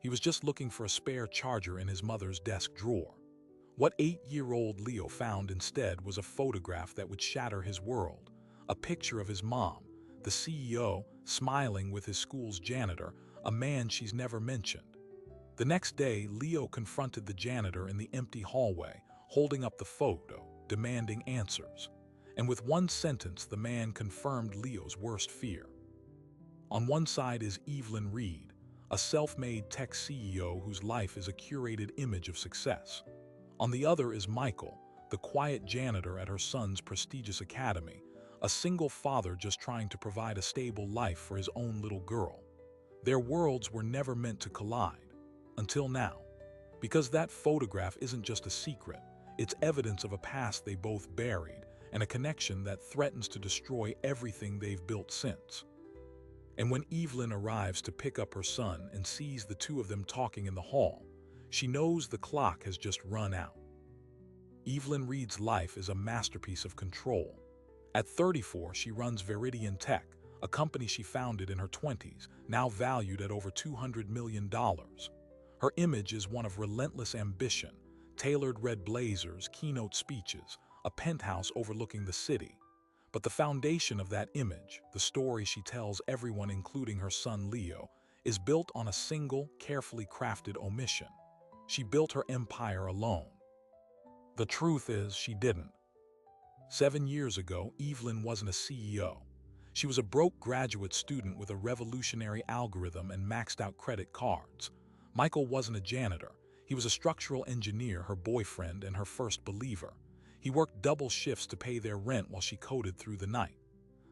He was just looking for a spare charger in his mother's desk drawer. What 8-year-old Leo found instead was a photograph that would shatter his world. A picture of his mom, the CEO, smiling with his school's janitor, a man she's never mentioned. The next day, Leo confronted the janitor in the empty hallway, holding up the photo, demanding answers. And with one sentence, the man confirmed Leo's worst fear. On one side is Evelyn Reed, a self-made tech CEO whose life is a curated image of success. On the other is Michael, the quiet janitor at her son's prestigious academy, a single father just trying to provide a stable life for his own little girl. Their worlds were never meant to collide, until now. Because that photograph isn't just a secret, it's evidence of a past they both buried and a connection that threatens to destroy everything they've built since. And when Evelyn arrives to pick up her son and sees the two of them talking in the hall, she knows the clock has just run out. Evelyn Reed's life is a masterpiece of control. At 34, she runs Veridian Tech, a company she founded in her 20s, now valued at over $200 million. Her image is one of relentless ambition, tailored red blazers, keynote speeches, a penthouse overlooking the city. But the foundation of that image, the story she tells everyone including her son Leo, is built on a single, carefully crafted omission. She built her empire alone. The truth is, she didn't. 7 years ago, Evelyn wasn't a CEO. She was a broke graduate student with a revolutionary algorithm and maxed-out credit cards. Michael wasn't a janitor. He was a structural engineer, her boyfriend and her first believer. He worked double shifts to pay their rent while she coded through the night.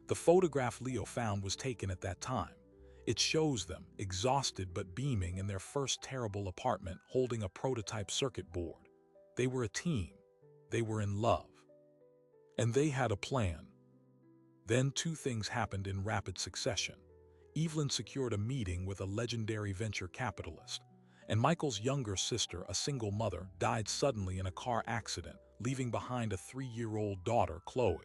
The photograph Leo found was taken at that time. It shows them, exhausted but beaming in their first terrible apartment, holding a prototype circuit board. They were a team. They were in love. And they had a plan. Then two things happened in rapid succession. Evelyn secured a meeting with a legendary venture capitalist, and Michael's younger sister, a single mother, died suddenly in a car accident, leaving behind a 3-year-old daughter, Chloe.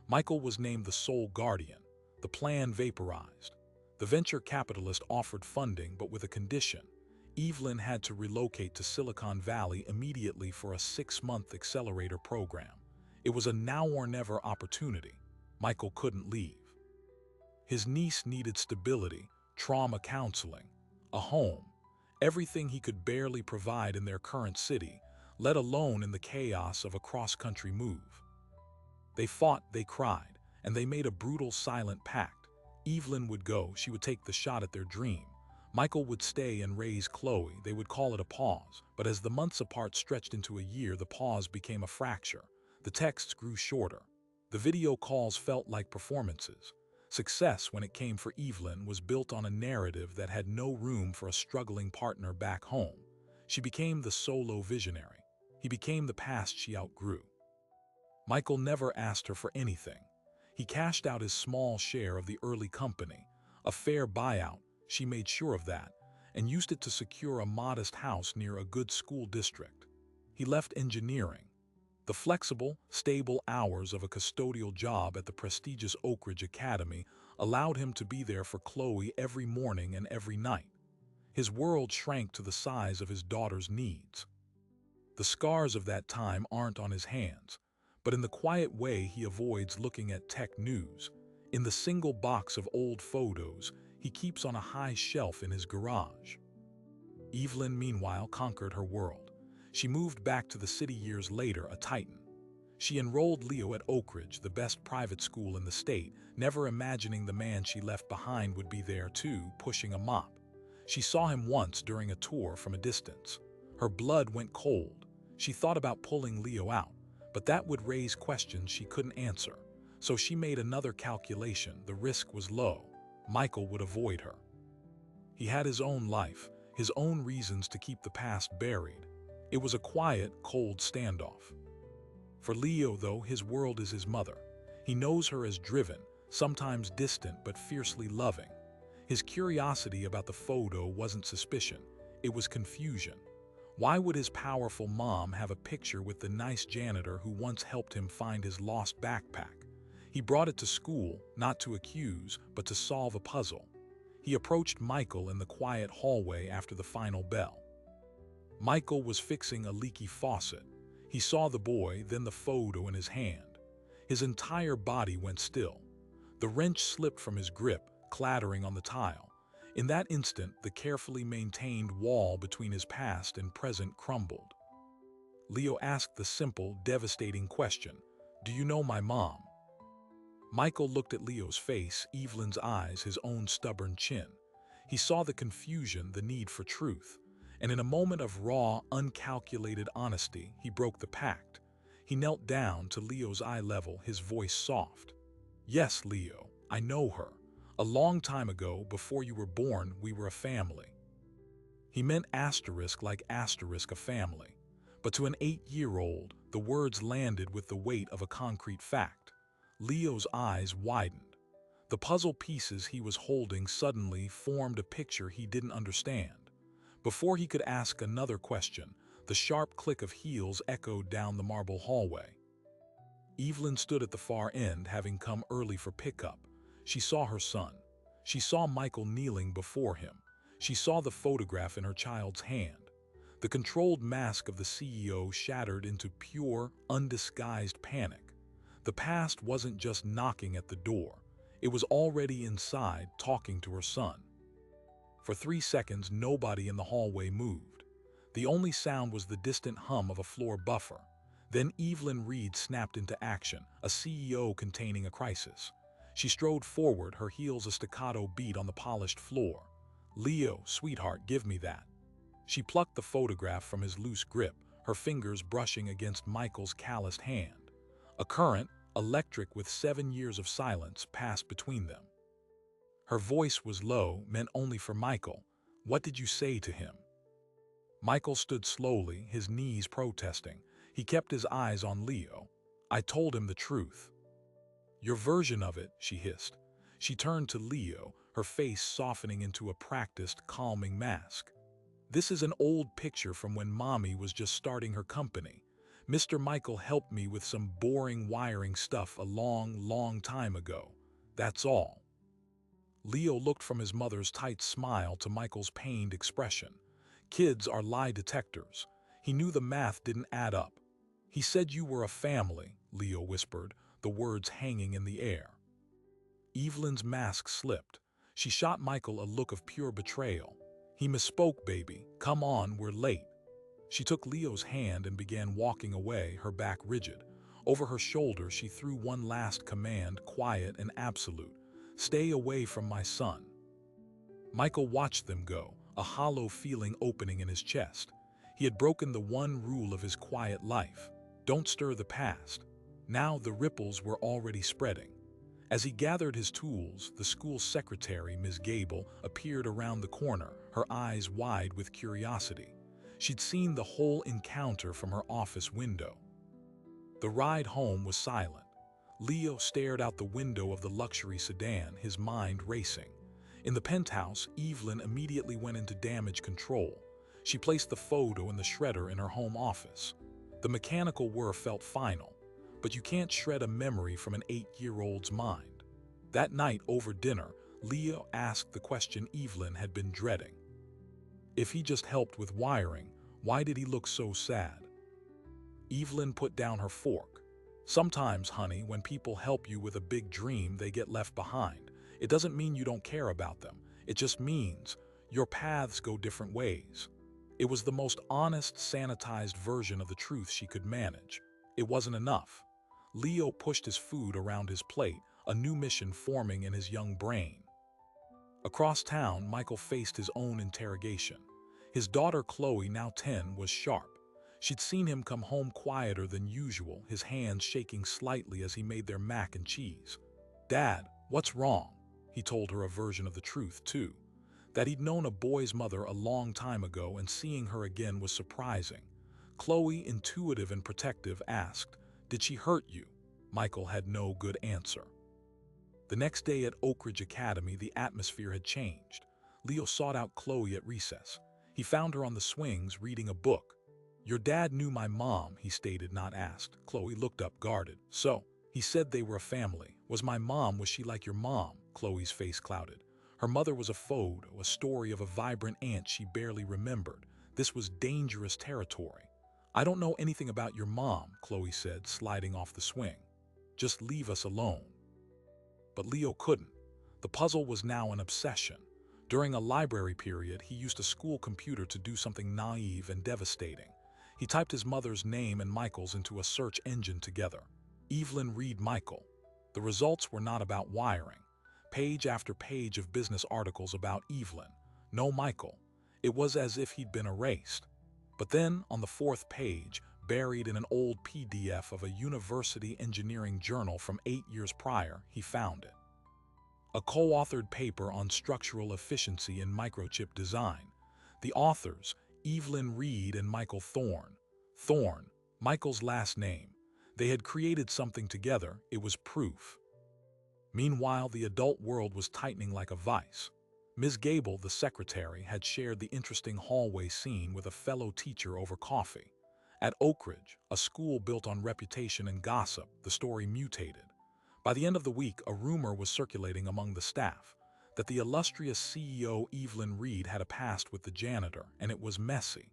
Michael was named the sole guardian. The plan vaporized. The venture capitalist offered funding, but with a condition. Evelyn had to relocate to Silicon Valley immediately for a 6-month accelerator program. It was a now-or-never opportunity. Michael couldn't leave. His niece needed stability, trauma counseling, a home, everything he could barely provide in their current city, let alone in the chaos of a cross-country move. They fought, they cried, and they made a brutal, silent pact. Evelyn would go, she would take the shot at their dream. Michael would stay and raise Chloe. They would call it a pause, but as the months apart stretched into a year, the pause became a fracture. The texts grew shorter. The video calls felt like performances. Success, when it came for Evelyn, was built on a narrative that had no room for a struggling partner back home. She became the solo visionary. He became the past she outgrew. Michael never asked her for anything. He cashed out his small share of the early company, a fair buyout, she made sure of that, and used it to secure a modest house near a good school district. He left engineering. The flexible, stable hours of a custodial job at the prestigious Oak Ridge Academy allowed him to be there for Chloe every morning and every night. His world shrank to the size of his daughter's needs. The scars of that time aren't on his hands, but in the quiet way he avoids looking at tech news, in the single box of old photos he keeps on a high shelf in his garage. Evelyn, meanwhile, conquered her world. She moved back to the city years later, a titan. She enrolled Leo at Oak Ridge, the best private school in the state, never imagining the man she left behind would be there too, pushing a mop. She saw him once during a tour from a distance. Her blood went cold. She thought about pulling Leo out, but that would raise questions she couldn't answer. So she made another calculation. The risk was low. Michael would avoid her. He had his own life, his own reasons to keep the past buried. It was a quiet, cold standoff. For Leo, though, his world is his mother. He knows her as driven, sometimes distant but fiercely loving. His curiosity about the photo wasn't suspicion, it was confusion. Why would his powerful mom have a picture with the nice janitor who once helped him find his lost backpack? He brought it to school, not to accuse, but to solve a puzzle. He approached Michael in the quiet hallway after the final bell. Michael was fixing a leaky faucet. He saw the boy, then the photo in his hand. His entire body went still. The wrench slipped from his grip, clattering on the tile. In that instant, the carefully maintained wall between his past and present crumbled. Leo asked the simple, devastating question, "Do you know my mom?" Michael looked at Leo's face, Evelyn's eyes, his own stubborn chin. He saw the confusion, the need for truth. And in a moment of raw, uncalculated honesty, he broke the pact. He knelt down to Leo's eye level, his voice soft. "Yes, Leo, I know her. A long time ago, before you were born, we were a family." He meant asterisk like asterisk a family. But to an 8-year-old, the words landed with the weight of a concrete fact. Leo's eyes widened. The puzzle pieces he was holding suddenly formed a picture he didn't understand. Before he could ask another question, the sharp click of heels echoed down the marble hallway. Evelyn stood at the far end, having come early for pickup. She saw her son. She saw Michael kneeling before him. She saw the photograph in her child's hand. The controlled mask of the CEO shattered into pure, undisguised panic. The past wasn't just knocking at the door. It was already inside, talking to her son. For 3 seconds, nobody in the hallway moved. The only sound was the distant hum of a floor buffer. Then Evelyn Reed snapped into action, a CEO containing a crisis. She strode forward, her heels a staccato beat on the polished floor. "Leo, sweetheart, give me that." She plucked the photograph from his loose grip, her fingers brushing against Michael's calloused hand. A current, electric with 7 years of silence, passed between them. Her voice was low, meant only for Michael. "What did you say to him?" Michael stood slowly, his knees protesting. He kept his eyes on Leo. "I told him the truth." "Your version of it," she hissed. She turned to Leo, her face softening into a practiced, calming mask. "This is an old picture from when Mommy was just starting her company. Mr. Michael helped me with some boring wiring stuff a long time ago. That's all." Leo looked from his mother's tight smile to Michael's pained expression. Kids are lie detectors. He knew the math didn't add up. "He said you were a family," Leo whispered, the words hanging in the air. Evelyn's mask slipped. She shot Michael a look of pure betrayal. "He misspoke, baby. Come on, we're late." She took Leo's hand and began walking away, her back rigid. Over her shoulder, she threw one last command, quiet and absolute. "Stay away from my son." Michael watched them go, a hollow feeling opening in his chest. He had broken the one rule of his quiet life. Don't stir the past. Now the ripples were already spreading. As he gathered his tools, the school secretary, Ms. Gable, appeared around the corner, her eyes wide with curiosity. She'd seen the whole encounter from her office window. The ride home was silent. Leo stared out the window of the luxury sedan, his mind racing. In the penthouse, Evelyn immediately went into damage control. She placed the photo in the shredder in her home office. The mechanical whir felt final, but you can't shred a memory from an 8-year-old's mind. That night over dinner, Leo asked the question Evelyn had been dreading. If he just helped with wiring, why did he look so sad? Evelyn put down her fork. "Sometimes, honey, when people help you with a big dream, they get left behind. It doesn't mean you don't care about them. It just means your paths go different ways." It was the most honest, sanitized version of the truth she could manage. It wasn't enough. Leo pushed his food around his plate, a new mission forming in his young brain. Across town, Michael faced his own interrogation. His daughter Chloe, now 10, was sharp. She'd seen him come home quieter than usual, his hands shaking slightly as he made their mac and cheese. "Dad, what's wrong?" He told her a version of the truth, too. That he'd known a boy's mother a long time ago, and seeing her again was surprising. Chloe, intuitive and protective, asked, "Did she hurt you?" Michael had no good answer. The next day at Oak Ridge Academy, the atmosphere had changed. Leo sought out Chloe at recess. He found her on the swings, reading a book. "Your dad knew my mom," he stated, not asked. Chloe looked up, guarded. "So, he said they were a family. Was she like your mom?" Chloe's face clouded. Her mother was a photo, a story of a vibrant aunt she barely remembered. This was dangerous territory. "I don't know anything about your mom," Chloe said, sliding off the swing. "Just leave us alone." But Leo couldn't. The puzzle was now an obsession. During a library period, he used a school computer to do something naive and devastating. He typed his mother's name and Michael's into a search engine together. Evelyn Reed Michael. The results were not about wiring. Page after page of business articles about Evelyn. No Michael. It was as if he'd been erased. But then, on the fourth page, buried in an old PDF of a university engineering journal from 8 years prior, he found it. A co-authored paper on structural efficiency in microchip design. The authors, Evelyn Reed and Michael Thorne. Thorne, Michael's last name. They had created something together. It was proof. Meanwhile, the adult world was tightening like a vice. Ms. Gable, the secretary, had shared the interesting hallway scene with a fellow teacher over coffee. At Oak Ridge, a school built on reputation and gossip, the story mutated. By the end of the week, a rumor was circulating among the staff that the illustrious CEO Evelyn Reed had a past with the janitor, and it was messy.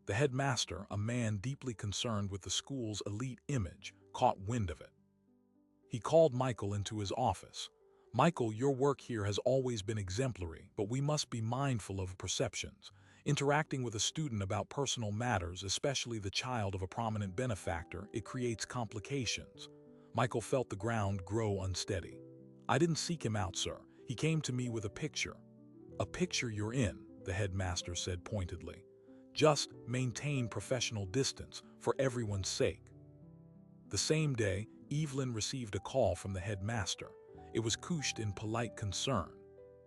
The headmaster, a man deeply concerned with the school's elite image, caught wind of it. He called Michael into his office. "Michael, your work here has always been exemplary, but we must be mindful of perceptions. Interacting with a student about personal matters, especially the child of a prominent benefactor, it creates complications." Michael felt the ground grow unsteady. "I didn't seek him out, sir. He came to me with a picture." "A picture you're in," the headmaster said pointedly. "Just maintain professional distance, for everyone's sake." The same day, Evelyn received a call from the headmaster. It was couched in polite concern.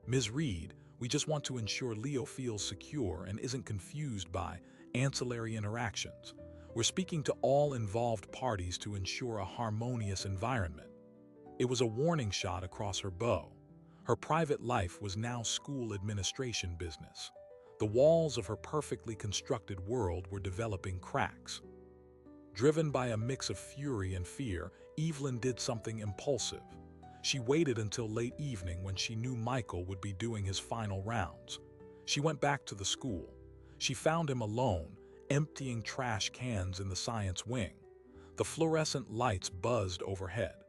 "Ms. Reed, we just want to ensure Leo feels secure and isn't confused by ancillary interactions. We're speaking to all involved parties to ensure a harmonious environment." It was a warning shot across her bow. Her private life was now school administration business. The walls of her perfectly constructed world were developing cracks. Driven by a mix of fury and fear, Evelyn did something impulsive. She waited until late evening when she knew Michael would be doing his final rounds. She went back to the school. She found him alone, emptying trash cans in the science wing. The fluorescent lights buzzed overhead.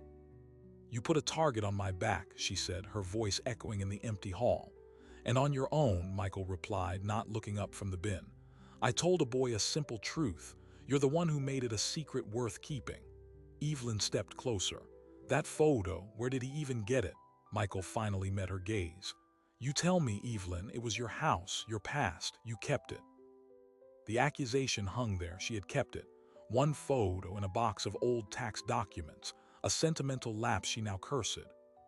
"You put a target on my back," she said, her voice echoing in the empty hall. "And on your own," Michael replied, not looking up from the bin. "I told a boy a simple truth. You're the one who made it a secret worth keeping." Evelyn stepped closer. "That photo, where did he even get it?" Michael finally met her gaze. "You tell me, Evelyn, it was your house, your past, you kept it." The accusation hung there. She had kept it. One photo in a box of old tax documents, a sentimental lapse she now cursed.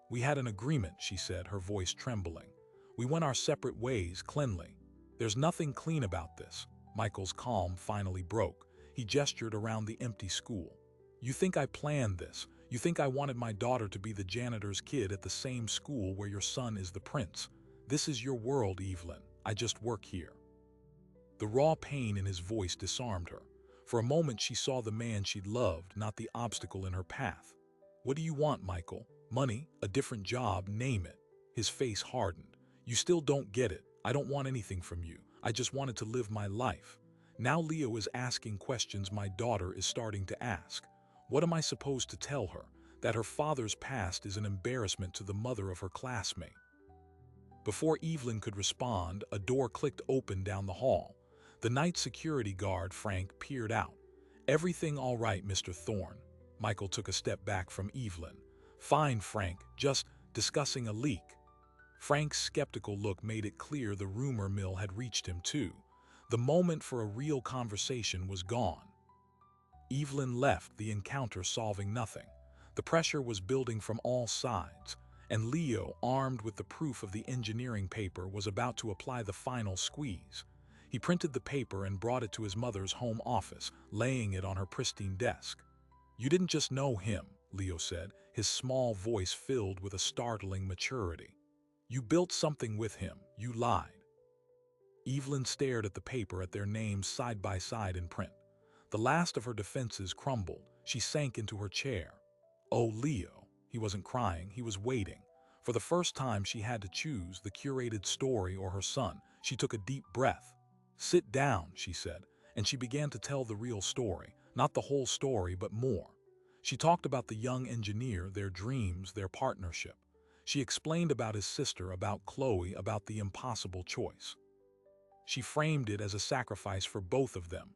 "We had an agreement," she said, her voice trembling. "We went our separate ways, cleanly. There's nothing clean about this." Michael's calm finally broke. He gestured around the empty school. "You think I planned this? You think I wanted my daughter to be the janitor's kid at the same school where your son is the prince? This is your world, Evelyn. I just work here." The raw pain in his voice disarmed her. For a moment she saw the man she'd loved, not the obstacle in her path. "What do you want, Michael? Money? A different job? Name it." His face hardened. "You still don't get it. I don't want anything from you. I just wanted to live my life. Now Leo is asking questions my daughter is starting to ask. What am I supposed to tell her? That her father's past is an embarrassment to the mother of her classmate?" Before Evelyn could respond, a door clicked open down the hall. The night security guard, Frank, peered out. "Everything all right, Mr. Thorne?" Michael took a step back from Evelyn. "Fine, Frank, just discussing a leak." Frank's skeptical look made it clear the rumor mill had reached him too. The moment for a real conversation was gone. Evelyn left, the encounter solving nothing. The pressure was building from all sides, and Leo, armed with the proof of the engineering paper, was about to apply the final squeeze. He printed the paper and brought it to his mother's home office, laying it on her pristine desk. "You didn't just know him," Leo said, his small voice filled with a startling maturity. "You built something with him. You lied." Evelyn stared at the paper, at their names side by side in print. The last of her defenses crumbled. She sank into her chair. "Oh, Leo." He wasn't crying, he was waiting. For the first time, she had to choose the curated story or her son. She took a deep breath. "Sit down," she said, and she began to tell the real story. Not the whole story, but more. She talked about the young engineer, their dreams, their partnership. She explained about his sister, about Chloe, about the impossible choice. She framed it as a sacrifice for both of them.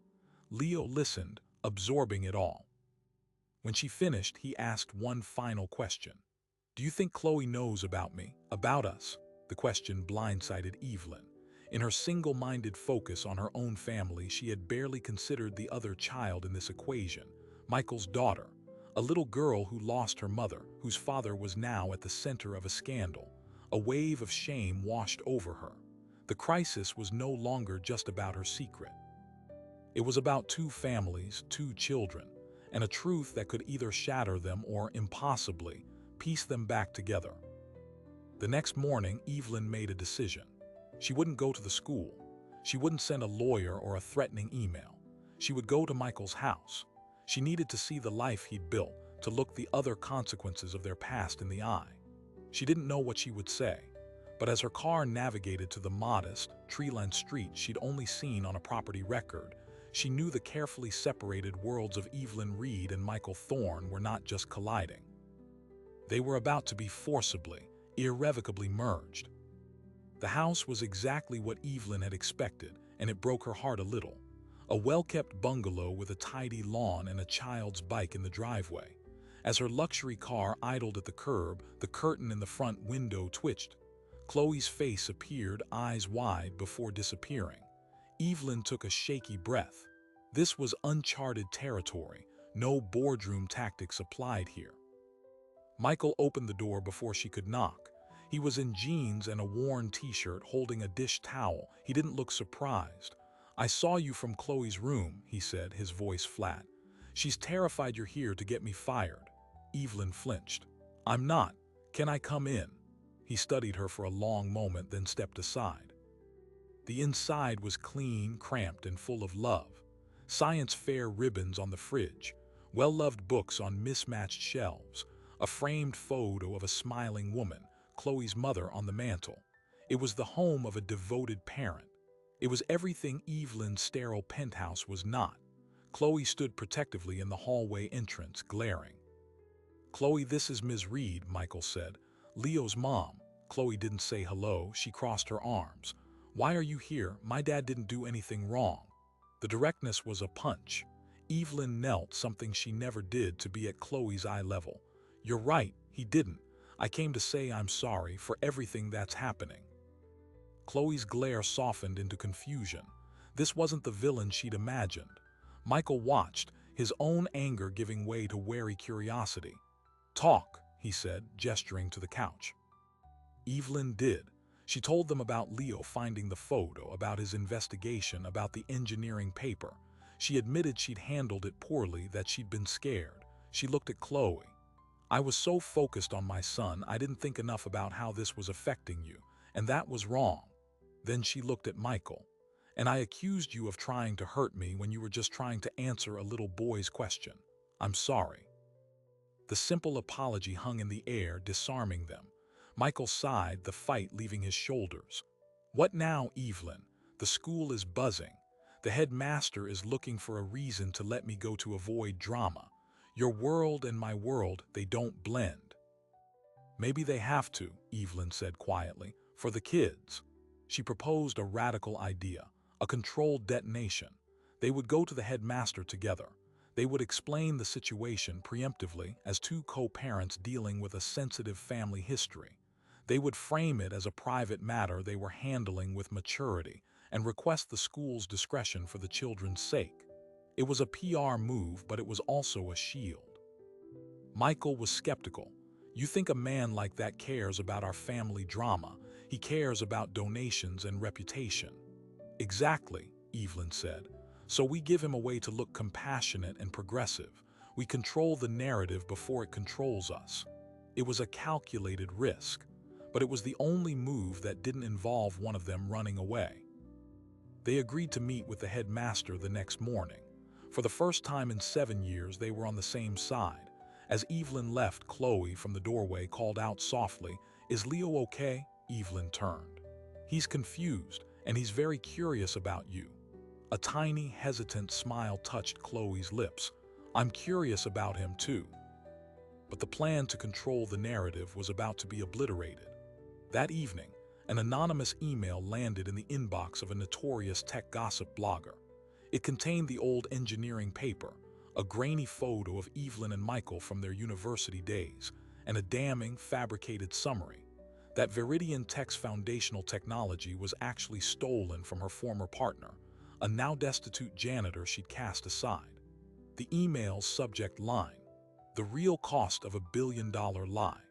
Leo listened, absorbing it all. When she finished, he asked one final question. "Do you think Chloe knows about me, about us?" The question blindsided Evelyn. In her single-minded focus on her own family, she had barely considered the other child in this equation, Michael's daughter, a little girl who lost her mother, whose father was now at the center of a scandal. A wave of shame washed over her. The crisis was no longer just about her secret. It was about two families, two children, and a truth that could either shatter them or, impossibly, piece them back together. The next morning, Evelyn made a decision. She wouldn't go to the school. She wouldn't send a lawyer or a threatening email. She would go to Michael's house. She needed to see the life he'd built, to look the other consequences of their past in the eye. She didn't know what she would say, but as her car navigated to the modest, tree-lined street she'd only seen on a property record, she knew the carefully separated worlds of Evelyn Reed and Michael Thorne were not just colliding. They were about to be forcibly, irrevocably merged. The house was exactly what Evelyn had expected, and it broke her heart a little. A well-kept bungalow with a tidy lawn and a child's bike in the driveway. As her luxury car idled at the curb, the curtain in the front window twitched. Chloe's face appeared, eyes wide, before disappearing. Evelyn took a shaky breath. This was uncharted territory. No boardroom tactics applied here. Michael opened the door before she could knock. He was in jeans and a worn t-shirt, holding a dish towel. He didn't look surprised. "I saw you from Chloe's room," he said, his voice flat. "She's terrified you're here to get me fired." Evelyn flinched. "I'm not. Can I come in?" He studied her for a long moment, then stepped aside. The inside was clean, cramped, and full of love. Science fair ribbons on the fridge, well-loved books on mismatched shelves, a framed photo of a smiling woman, Chloe's mother, on the mantel. It was the home of a devoted parent. It was everything Evelyn's sterile penthouse was not. Chloe stood protectively in the hallway entrance, glaring. "Chloe, this is Ms. Reed," Michael said. "Leo's mom." Chloe didn't say hello. She crossed her arms. "Why are you here? My dad didn't do anything wrong." The directness was a punch. Evelyn knelt, something she never did, to be at Chloe's eye level. "You're right, he didn't. I came to say I'm sorry for everything that's happening." Chloe's glare softened into confusion. This wasn't the villain she'd imagined. Michael watched, his own anger giving way to wary curiosity. "Talk," he said, gesturing to the couch. Evelyn did. She told them about Leo finding the photo, about his investigation, about the engineering paper. She admitted she'd handled it poorly, that she'd been scared. She looked at Chloe. "I was so focused on my son, I didn't think enough about how this was affecting you, and that was wrong." Then she looked at Michael. "And I accused you of trying to hurt me when you were just trying to answer a little boy's question. I'm sorry." The simple apology hung in the air, disarming them. Michael sighed, the fight leaving his shoulders. "What now, Evelyn? The school is buzzing. The headmaster is looking for a reason to let me go to avoid drama. Your world and my world, they don't blend." "Maybe they have to," Evelyn said quietly, "for the kids." She proposed a radical idea, a controlled detonation. They would go to the headmaster together. They would explain the situation preemptively as two co-parents dealing with a sensitive family history. They would frame it as a private matter they were handling with maturity and request the school's discretion for the children's sake. It was a PR move, but it was also a shield. Michael was skeptical. "You think a man like that cares about our family drama? He cares about donations and reputation." "Exactly," Evelyn said. "So we give him a way to look compassionate and progressive. We control the narrative before it controls us." It was a calculated risk, but it was the only move that didn't involve one of them running away. They agreed to meet with the headmaster the next morning. For the first time in 7 years, they were on the same side. As Evelyn left, Chloe from the doorway called out softly, "Is Leo okay?" Evelyn turned. "He's confused, and he's very curious about you." A tiny, hesitant smile touched Chloe's lips. "I'm curious about him too." But the plan to control the narrative was about to be obliterated. That evening, an anonymous email landed in the inbox of a notorious tech gossip blogger. It contained the old engineering paper, a grainy photo of Evelyn and Michael from their university days, and a damning, fabricated summary that Viridian Tech's foundational technology was actually stolen from her former partner, a now destitute janitor she'd cast aside. The email's subject line: "The real cost of $1 billion lie."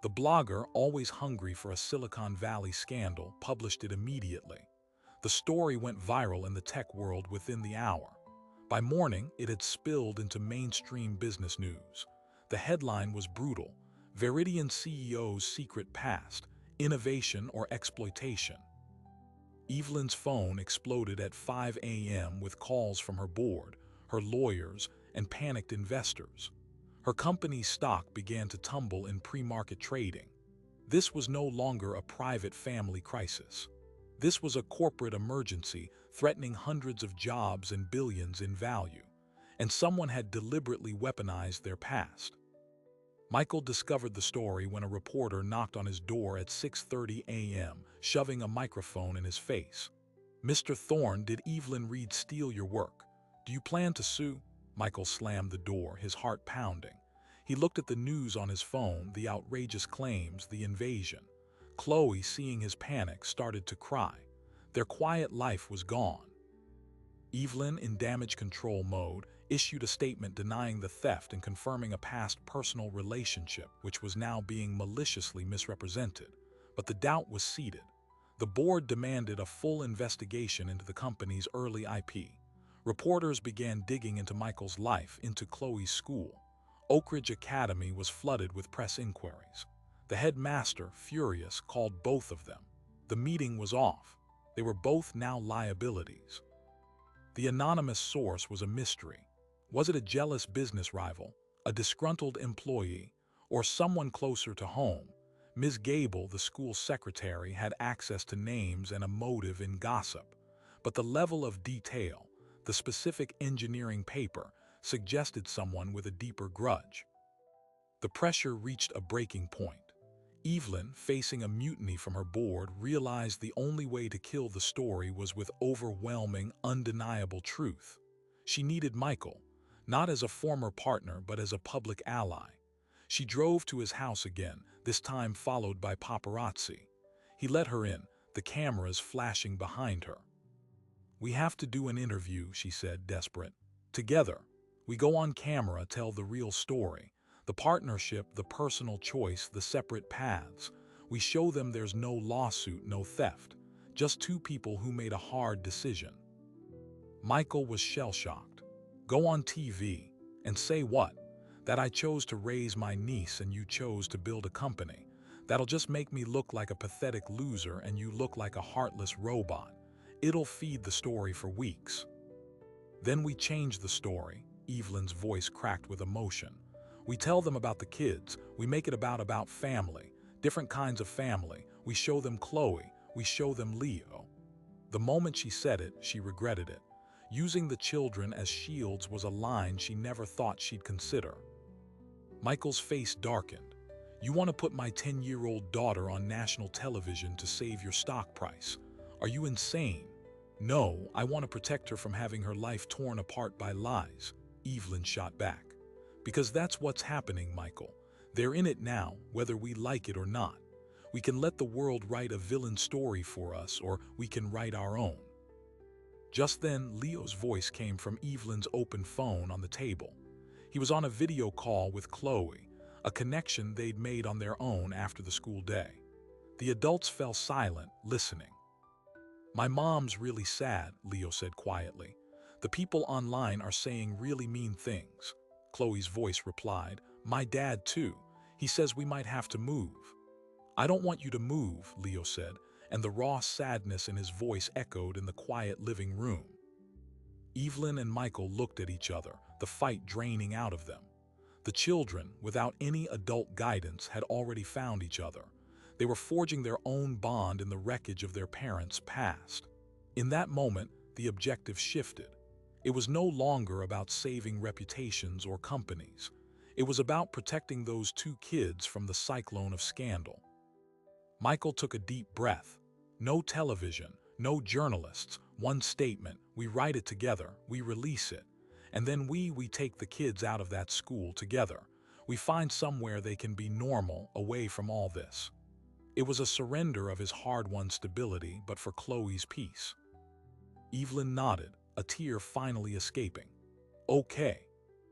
The blogger, always hungry for a Silicon Valley scandal, published it immediately. The story went viral in the tech world within the hour. By morning, it had spilled into mainstream business news. The headline was brutal: "Viridian CEO's secret past, innovation or exploitation." Evelyn's phone exploded at 5 a.m. with calls from her board, her lawyers, and panicked investors. Her company's stock began to tumble in pre-market trading. This was no longer a private family crisis. This was a corporate emergency threatening hundreds of jobs and billions in value, and someone had deliberately weaponized their past. Michael discovered the story when a reporter knocked on his door at 6:30 a.m., shoving a microphone in his face. "Mr. Thorne, did Evelyn Reed steal your work? Do you plan to sue?" Michael slammed the door, his heart pounding. He looked at the news on his phone, the outrageous claims, the invasion. Chloe, seeing his panic, started to cry. Their quiet life was gone. Evelyn, in damage control mode, issued a statement denying the theft and confirming a past personal relationship which was now being maliciously misrepresented. But the doubt was seated. The board demanded a full investigation into the company's early IP. Reporters began digging into Michael's life, into Chloe's school. Oak Ridge Academy was flooded with press inquiries. The headmaster, furious, called both of them. The meeting was off. They were both now liabilities. The anonymous source was a mystery. Was it a jealous business rival, a disgruntled employee, or someone closer to home? Ms. Gable, the school secretary, had access to names and a motive in gossip. But the level of detail, the specific engineering paper, suggested someone with a deeper grudge. The pressure reached a breaking point. Evelyn, facing a mutiny from her board, realized the only way to kill the story was with overwhelming, undeniable truth. She needed Michael, not as a former partner but as a public ally. She drove to his house again, this time followed by paparazzi. He let her in, the cameras flashing behind her. "We have to do an interview," she said, desperate. "Together. We go on camera, tell the real story. The partnership, the personal choice, the separate paths. We show them there's no lawsuit, no theft. Just two people who made a hard decision." Michael was shell-shocked. "Go on TV and say what? That I chose to raise my niece and you chose to build a company? That'll just make me look like a pathetic loser and you look like a heartless robot. It'll feed the story for weeks." "Then we change the story." Evelyn's voice cracked with emotion. "We tell them about the kids. We make it about family, different kinds of family. We show them Chloe. We show them Leo." The moment she said it, she regretted it. Using the children as shields was a line she never thought she'd consider. Michael's face darkened. "You want to put my 10-year-old daughter on national television to save your stock price? Are you insane?" "No, I want to protect her from having her life torn apart by lies," Evelyn shot back. "Because that's what's happening, Michael. They're in it now, whether we like it or not. We can let the world write a villain story for us, or we can write our own." Just then, Leo's voice came from Evelyn's open phone on the table. He was on a video call with Chloe, a connection they'd made on their own after the school day. The adults fell silent, listening. "My mom's really sad," Leo said quietly. "The people online are saying really mean things." Chloe's voice replied, "My dad too. He says we might have to move." "I don't want you to move," Leo said, and the raw sadness in his voice echoed in the quiet living room. Evelyn and Michael looked at each other, the fight draining out of them. The children, without any adult guidance, had already found each other. They were forging their own bond in the wreckage of their parents' past. In that moment, the objective shifted. It was no longer about saving reputations or companies. It was about protecting those two kids from the cyclone of scandal. Michael took a deep breath. No television, no journalists, one statement: we write it together, we release it. And then we take the kids out of that school together. We find somewhere they can be normal, away from all this. It was a surrender of his hard-won stability, but for Chloe's peace. Evelyn nodded, a tear finally escaping. Okay.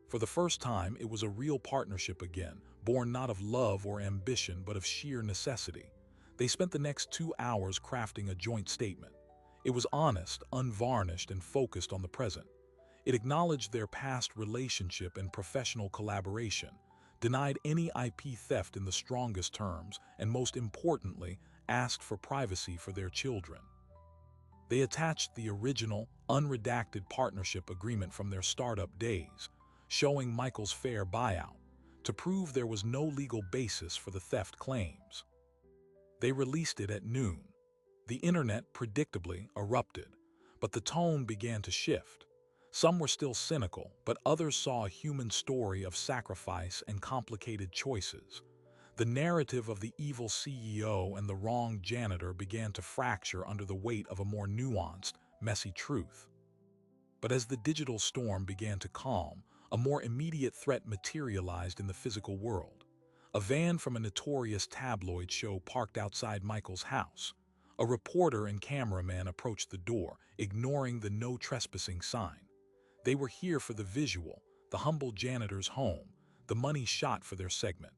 For the first time, it was a real partnership again, born not of love or ambition, but of sheer necessity. They spent the next 2 hours crafting a joint statement. It was honest, unvarnished, and focused on the present. It acknowledged their past relationship and professional collaboration, denied any IP theft in the strongest terms, and most importantly, asked for privacy for their children. They attached the original, unredacted partnership agreement from their startup days, showing Michael's fair buyout, to prove there was no legal basis for the theft claims. They released it at noon. The internet predictably erupted, but the tone began to shift. Some were still cynical, but others saw a human story of sacrifice and complicated choices. The narrative of the evil CEO and the wrong janitor began to fracture under the weight of a more nuanced, messy truth. But as the digital storm began to calm, a more immediate threat materialized in the physical world. A van from a notorious tabloid show parked outside Michael's house. A reporter and cameraman approached the door, ignoring the no trespassing sign. They were here for the visual, the humble janitor's home, the money shot for their segment.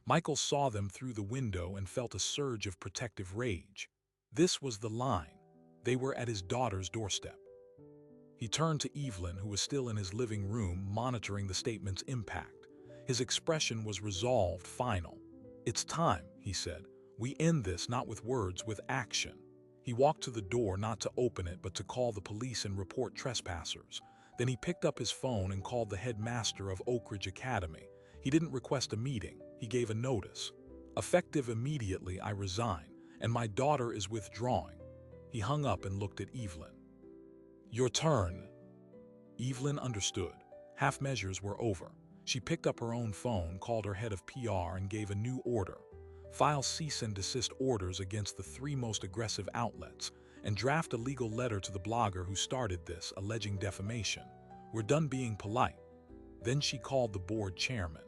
Michael saw them through the window and felt a surge of protective rage. This was the line. They were at his daughter's doorstep. He turned to Evelyn, who was still in his living room, monitoring the statement's impact. His expression was resolved, final. "It's time," he said. "We end this not with words, with action." He walked to the door, not to open it, but to call the police and report trespassers. Then he picked up his phone and called the headmaster of Oak Ridge Academy. He didn't request a meeting, he gave a notice. "Effective immediately, I resign, and my daughter is withdrawing." He hung up and looked at Evelyn. "Your turn." Evelyn understood. Half measures were over. She picked up her own phone, called her head of PR, and gave a new order. File cease and desist orders against the 3 most aggressive outlets, and draft a legal letter to the blogger who started this, alleging defamation. "We're done being polite." Then she called the board chairman.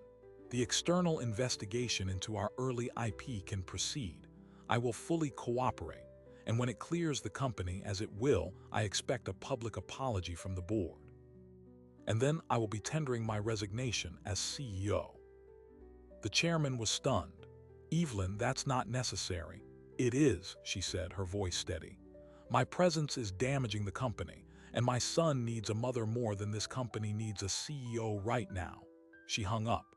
"The external investigation into our early IP can proceed. I will fully cooperate, and when it clears the company, as it will, I expect a public apology from the board. And then I will be tendering my resignation as CEO." The chairman was stunned. "Evelyn, that's not necessary." "It is," she said, her voice steady. "My presence is damaging the company, and my son needs a mother more than this company needs a CEO right now." She hung up.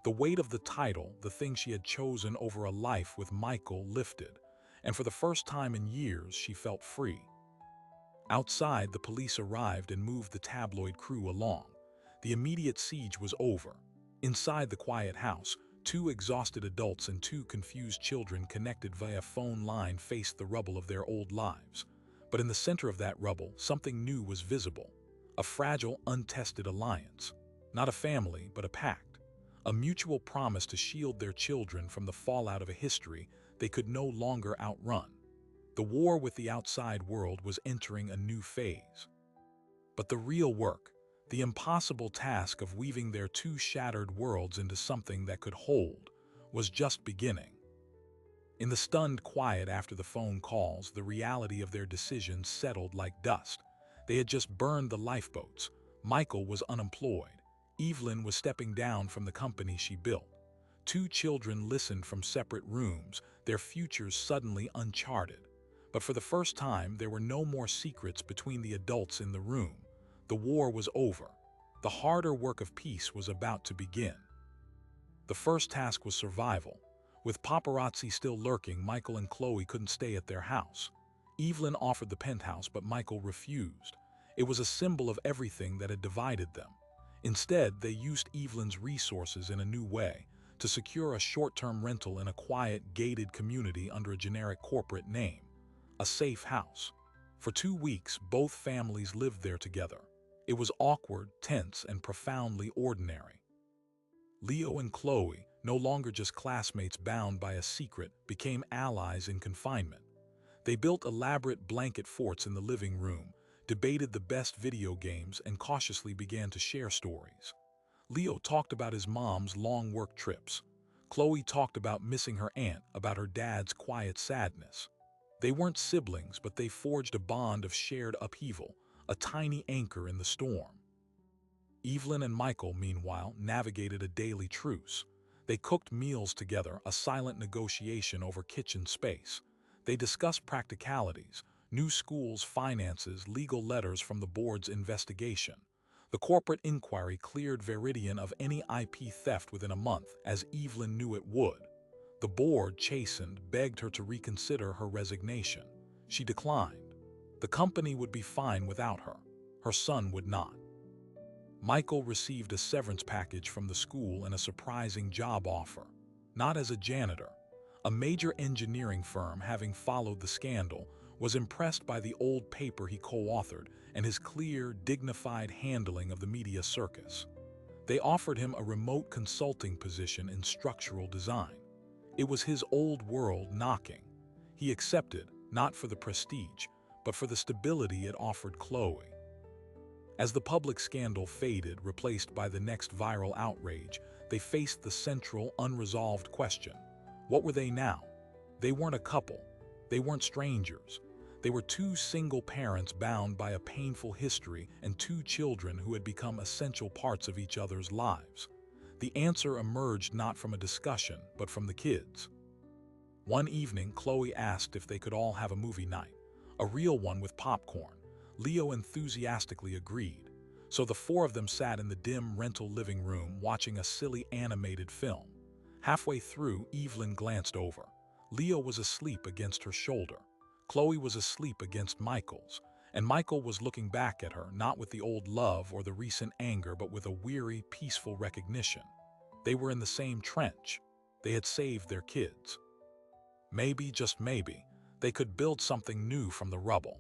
The weight of the title, the thing she had chosen over a life with Michael, lifted, and for the first time in years she felt free. Outside, the police arrived and moved the tabloid crew along. The immediate siege was over. Inside the quiet house, 2 exhausted adults and 2 confused children connected via phone line faced the rubble of their old lives. But in the center of that rubble, something new was visible. A fragile, untested alliance. Not a family, but a pact. A mutual promise to shield their children from the fallout of a history they could no longer outrun. The war with the outside world was entering a new phase. But the real work, the impossible task of weaving their 2 shattered worlds into something that could hold, was just beginning. In the stunned quiet after the phone calls, the reality of their decisions settled like dust. They had just burned the lifeboats. Michael was unemployed. Evelyn was stepping down from the company she built. 2 children listened from separate rooms, their futures suddenly uncharted. But for the first time, there were no more secrets between the adults in the room. The war was over. The harder work of peace was about to begin. The first task was survival. With paparazzi still lurking, Michael and Chloe couldn't stay at their house. Evelyn offered the penthouse, but Michael refused. It was a symbol of everything that had divided them. Instead, they used Evelyn's resources in a new way to secure a short-term rental in a quiet, gated community under a generic corporate name, a safe house. For 2 weeks, both families lived there together. It was awkward, tense, and profoundly ordinary. Leo and Chloe, no longer just classmates bound by a secret, became allies in confinement. They built elaborate blanket forts in the living room, debated the best video games, and cautiously began to share stories. Leo talked about his mom's long work trips. Chloe talked about missing her aunt, about her dad's quiet sadness. They weren't siblings, but they forged a bond of shared upheaval, a tiny anchor in the storm. Evelyn and Michael, meanwhile, navigated a daily truce. They cooked meals together, a silent negotiation over kitchen space. They discussed practicalities, new schools, finances, legal letters from the board's investigation. The corporate inquiry cleared Veridian of any IP theft within a month, as Evelyn knew it would. The board, chastened, begged her to reconsider her resignation. She declined. The company would be fine without her. Her son would not. Michael received a severance package from the school and a surprising job offer. Not as a janitor. A major engineering firm, having followed the scandal, was impressed by the old paper he co-authored and his clear, dignified handling of the media circus. They offered him a remote consulting position in structural design. It was his old world knocking. He accepted, not for the prestige, but for the stability it offered Chloe. As the public scandal faded, replaced by the next viral outrage, they faced the central, unresolved question. What were they now? They weren't a couple. They weren't strangers. They were two single parents bound by a painful history and two children who had become essential parts of each other's lives. The answer emerged not from a discussion, but from the kids. One evening, Chloe asked if they could all have a movie night, a real one with popcorn. Leo enthusiastically agreed. So the four of them sat in the dim rental living room watching a silly animated film. Halfway through, Evelyn glanced over. Leo was asleep against her shoulder. Chloe was asleep against Michael's, and Michael was looking back at her, not with the old love or the recent anger, but with a weary, peaceful recognition. They were in the same trench. They had saved their kids. Maybe, just maybe, they could build something new from the rubble.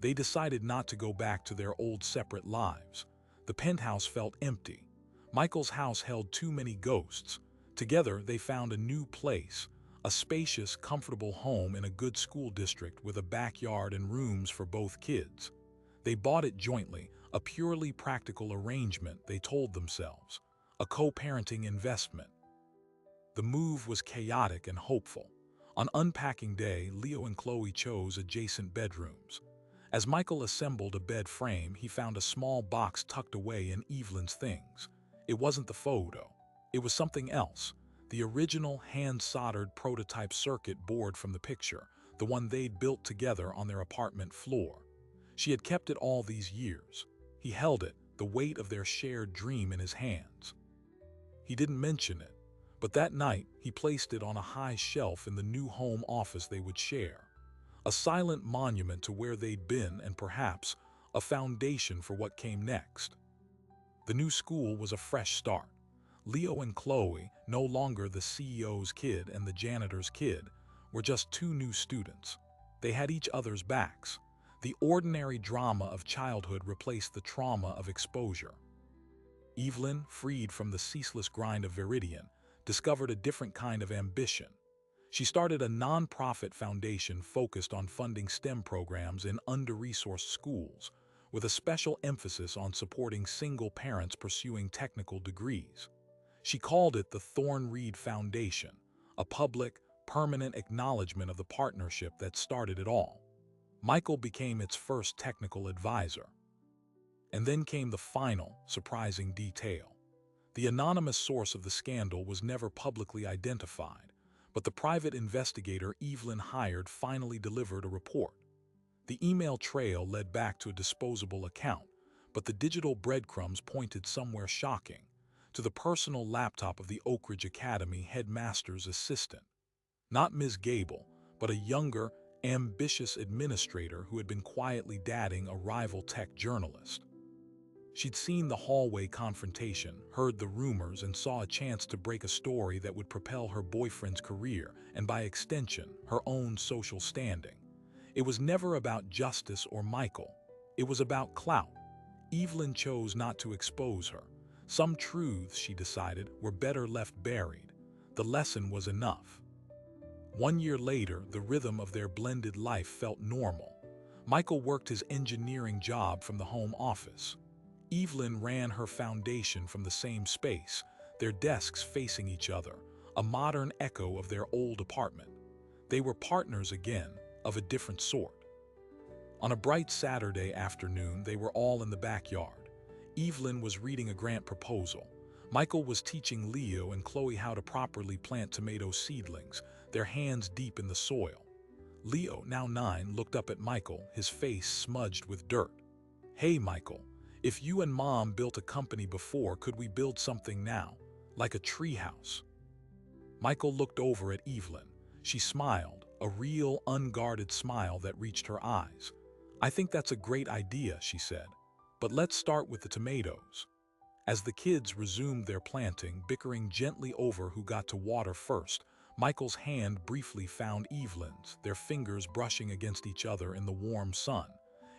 They decided not to go back to their old separate lives. The penthouse felt empty. Michael's house held too many ghosts. Together, they found a new place, a spacious, comfortable home in a good school district with a backyard and rooms for both kids. They bought it jointly, a purely practical arrangement, they told themselves, a co-parenting investment. The move was chaotic and hopeful. On unpacking day, Leo and Chloe chose adjacent bedrooms. As Michael assembled a bed frame, he found a small box tucked away in Evelyn's things. It wasn't the photo. It was something else. The original hand-soldered prototype circuit board from the picture, the one they'd built together on their apartment floor. She had kept it all these years. He held it, the weight of their shared dream in his hands. He didn't mention it, but that night he placed it on a high shelf in the new home office they would share. A silent monument to where they'd been and perhaps a foundation for what came next. The new school was a fresh start. Leo and Chloe, no longer the CEO's kid and the janitor's kid, were just two new students. They had each other's backs. The ordinary drama of childhood replaced the trauma of exposure. Evelyn, freed from the ceaseless grind of Veridian, discovered a different kind of ambition. She started a non-profit foundation focused on funding STEM programs in under-resourced schools, with a special emphasis on supporting single parents pursuing technical degrees. She called it the Thorn-Reed Foundation, a public, permanent acknowledgement of the partnership that started it all. Michael became its first technical advisor. And then came the final, surprising detail. The anonymous source of the scandal was never publicly identified, but the private investigator Evelyn hired finally delivered a report. The email trail led back to a disposable account, but the digital breadcrumbs pointed somewhere shocking, to the personal laptop of the Oak Ridge Academy headmaster's assistant. Not Ms. Gable, but a younger, ambitious administrator who had been quietly dating a rival tech journalist. She'd seen the hallway confrontation, heard the rumors, and saw a chance to break a story that would propel her boyfriend's career and, by extension, her own social standing. It was never about justice or Michael. It was about clout. Evelyn chose not to expose her. Some truths, she decided, were better left buried. The lesson was enough. 1 year later, the rhythm of their blended life felt normal. Michael worked his engineering job from the home office. Evelyn ran her foundation from the same space, their desks facing each other, a modern echo of their old apartment. They were partners again, of a different sort. On a bright Saturday afternoon, they were all in the backyard. Evelyn was reading a grant proposal. Michael was teaching Leo and Chloe how to properly plant tomato seedlings, their hands deep in the soil. Leo, now 9, looked up at Michael, his face smudged with dirt. "Hey, Michael, if you and Mom built a company before, could we build something now? Like a treehouse?" Michael looked over at Evelyn. She smiled, a real, unguarded smile that reached her eyes. "I think that's a great idea," she said. "But let's start with the tomatoes." As the kids resumed their planting, bickering gently over who got to water first, Michael's hand briefly found Evelyn's, their fingers brushing against each other in the warm sun.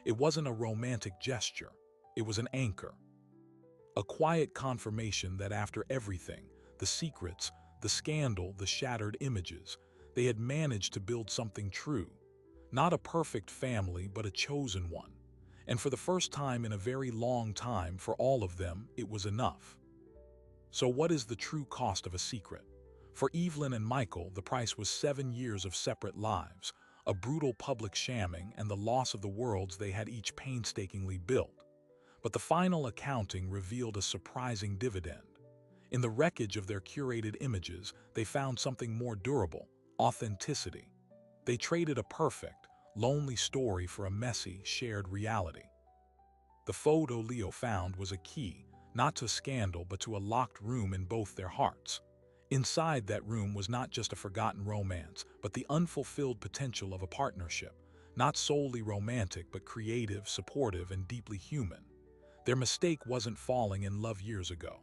It wasn't a romantic gesture. It was an anchor. A quiet confirmation that after everything, the secrets, the scandal, the shattered images, they had managed to build something true. Not a perfect family, but a chosen one. And for the first time in a very long time, for all of them, it was enough. So what is the true cost of a secret? For Evelyn and Michael, the price was 7 years of separate lives, a brutal public shamming, and the loss of the worlds they had each painstakingly built. But the final accounting revealed a surprising dividend. In the wreckage of their curated images, they found something more durable: authenticity. They traded a perfect, lonely story for a messy, shared reality. The photo Leo found was a key, not to scandal but to a locked room in both their hearts. Inside that room was not just a forgotten romance, but the unfulfilled potential of a partnership, not solely romantic but creative, supportive, and deeply human. Their mistake wasn't falling in love years ago.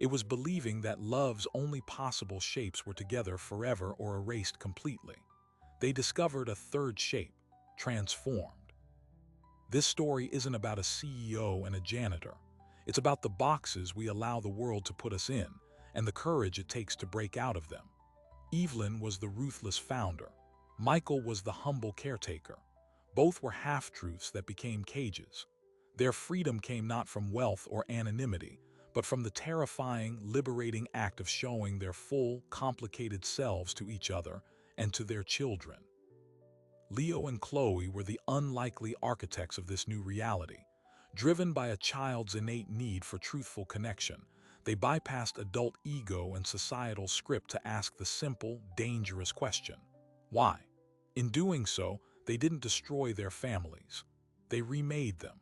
It was believing that love's only possible shapes were together forever or erased completely. They discovered a third shape: transformed. This story isn't about a CEO and a janitor. It's about the boxes we allow the world to put us in, and the courage it takes to break out of them. Evelyn was the ruthless founder. Michael was the humble caretaker. Both were half-truths that became cages. Their freedom came not from wealth or anonymity, but from the terrifying, liberating act of showing their full, complicated selves to each other and to their children. Leo and Chloe were the unlikely architects of this new reality. Driven by a child's innate need for truthful connection, they bypassed adult ego and societal script to ask the simple, dangerous question: why? In doing so, they didn't destroy their families. They remade them.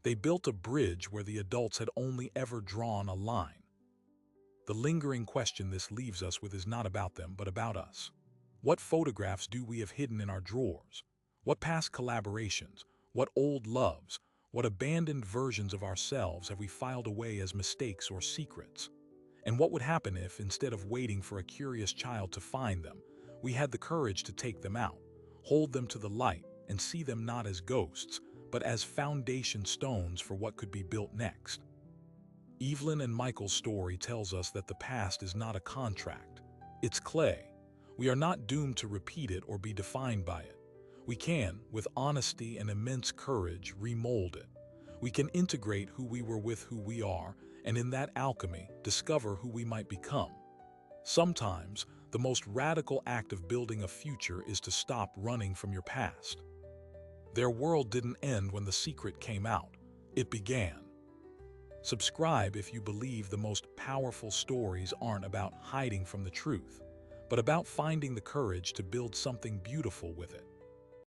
They built a bridge where the adults had only ever drawn a line. The lingering question this leaves us with is not about them, but about us. What photographs do we have hidden in our drawers? What past collaborations, what old loves, what abandoned versions of ourselves have we filed away as mistakes or secrets? And what would happen if, instead of waiting for a curious child to find them, we had the courage to take them out, hold them to the light, and see them not as ghosts, but as foundation stones for what could be built next? Evelyn and Michael's story tells us that the past is not a contract. It's clay. We are not doomed to repeat it or be defined by it. We can, with honesty and immense courage, remold it. We can integrate who we were with who we are, and in that alchemy, discover who we might become. Sometimes, the most radical act of building a future is to stop running from your past. Their world didn't end when The Secret came out. It began. Subscribe if you believe the most powerful stories aren't about hiding from the truth, but about finding the courage to build something beautiful with it.